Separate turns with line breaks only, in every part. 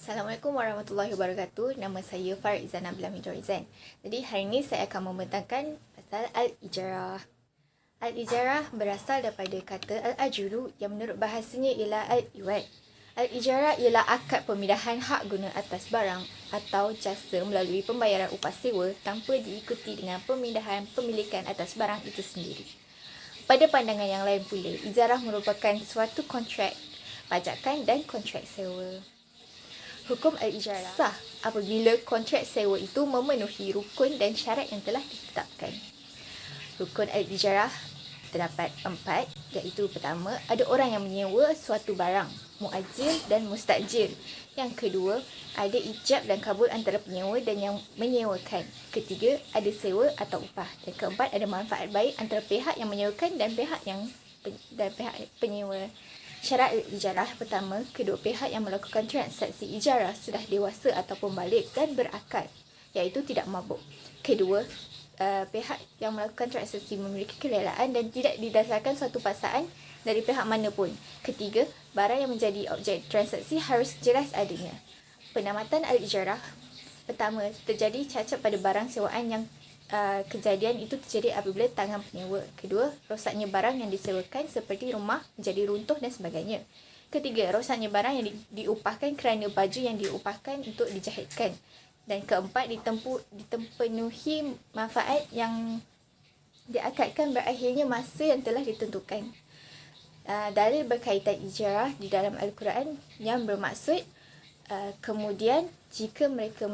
Assalamualaikum warahmatullahi wabarakatuh. Nama saya Farizan Nabila Midhorizan. Jadi hari ini saya akan membentangkan pasal Al-Ijarah. Al-Ijarah berasal daripada kata Al-Ajuru yang menurut bahasanya ialah Al-Iwad. Al-Ijarah ialah akad pemindahan hak guna atas barang atau jasa melalui pembayaran upah sewa tanpa diikuti dengan pemindahan pemilikan atas barang itu sendiri. Pada pandangan yang lain pula, ijarah merupakan suatu kontrak pajakan dan kontrak sewa. Hukum al-ijarah sah apabila kontrak sewa itu memenuhi rukun dan syarat yang telah ditetapkan. Rukun al-ijarah terdapat 4, iaitu pertama, ada orang yang menyewa suatu barang, muajir dan mustajir. Yang kedua, ada ijab dan kabul antara penyewa dan yang menyewakan. Ketiga, ada sewa atau upah. Dan keempat, ada manfaat baik antara pihak yang menyewakan dan pihak penyewa. Syarat ijarah pertama, kedua pihak yang melakukan transaksi ijarah sudah dewasa ataupun balik dan berakal, iaitu tidak mabuk. Kedua, pihak yang melakukan transaksi memiliki kerelaan dan tidak didasarkan suatu paksaan dari pihak mana pun. Ketiga, barang yang menjadi objek transaksi harus jelas adanya. Penamatan al-ijarah pertama, terjadi cacat pada barang sewaan yang kejadian itu terjadi apabila tangan penyewa. Kedua, rosaknya barang yang disewakan seperti rumah menjadi runtuh dan sebagainya. Ketiga, rosaknya barang yang diupahkan kerana baju yang diupahkan untuk dijahitkan. Dan keempat, dipenuhi manfaat yang diakadkan berakhirnya masa yang telah ditentukan. Dalil berkaitan ijarah di dalam Al-Quran yang bermaksud kemudian jika mereka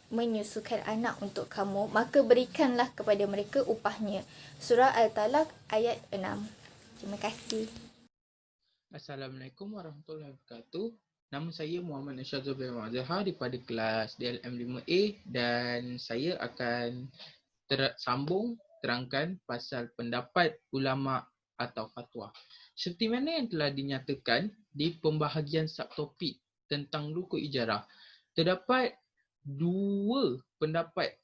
menyusukan anak untuk kamu, maka berikanlah kepada mereka upahnya. Surah Al-Talaq ayat 6. Terima kasih.
Assalamualaikum warahmatullahi wabarakatuh. Nama saya Muhammad Nashazul bin Mazhar daripada kelas DLM 5A dan saya akan sambung terangkan pasal pendapat ulama atau fatwa. Seperti mana yang telah dinyatakan di pembahagian subtopik tentang rukun ijarah, terdapat dua pendapat,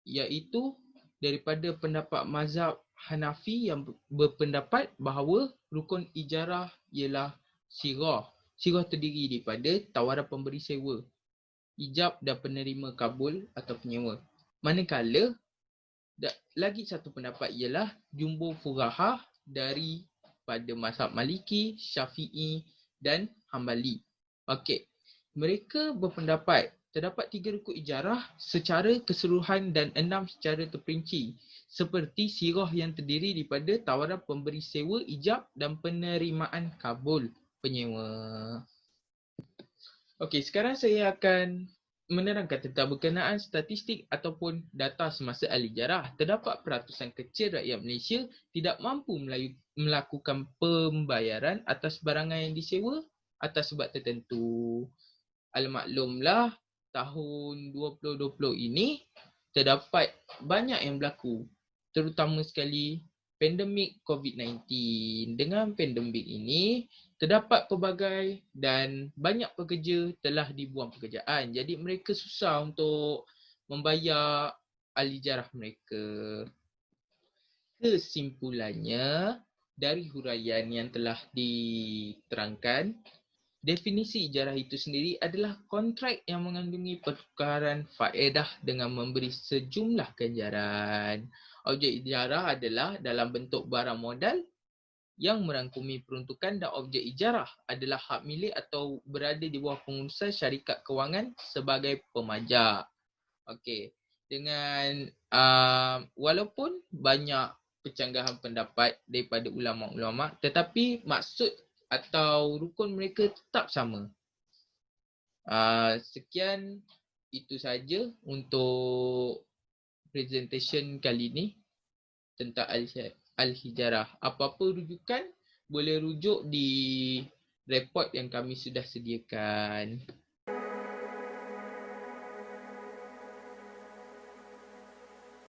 iaitu daripada pendapat mazhab Hanafi yang berpendapat bahawa rukun ijarah ialah sirah. Sirah terdiri daripada tawaran pemberi sewa, ijab dan penerima kabul atau penyewa. Manakala lagi satu pendapat ialah jumhur fuqaha daripada mazhab Maliki, Syafi'i dan Hambali. Okey, mereka berpendapat terdapat 3 rukun ijarah secara keseluruhan dan 6 secara terperinci, seperti sirah yang terdiri daripada tawaran pemberi sewa, ijab dan penerimaan kabul penyewa. Okey, sekarang saya akan menerangkan tentang berkenaan statistik ataupun data semasa al-ijarah. Terdapat peratusan kecil rakyat Malaysia tidak mampu melakukan pembayaran atas barangan yang disewa atas sebab tertentu. Almaklumlah, tahun 2020 ini terdapat banyak yang berlaku, terutama sekali pandemik COVID-19. Dengan pandemik ini, terdapat pelbagai dan banyak pekerja telah dibuang pekerjaan. Jadi mereka susah untuk membayar al-ijarah mereka. Kesimpulannya, dari huraian yang telah diterangkan, definisi ijarah itu sendiri adalah kontrak yang mengandungi pertukaran faedah dengan memberi sejumlah ganjaran. Objek ijarah adalah dalam bentuk barang modal yang merangkumi peruntukan, dan objek ijarah adalah hak milik atau berada di bawah pengurusan syarikat kewangan sebagai pemajak. Okey, dengan walaupun banyak pencanggahan pendapat daripada ulama-ulama, tetapi maksud atau rukun mereka tetap sama. Sekian, itu saja untuk presentation kali ini tentang al-ijarah. Apa-apa rujukan boleh rujuk di report yang kami sudah sediakan.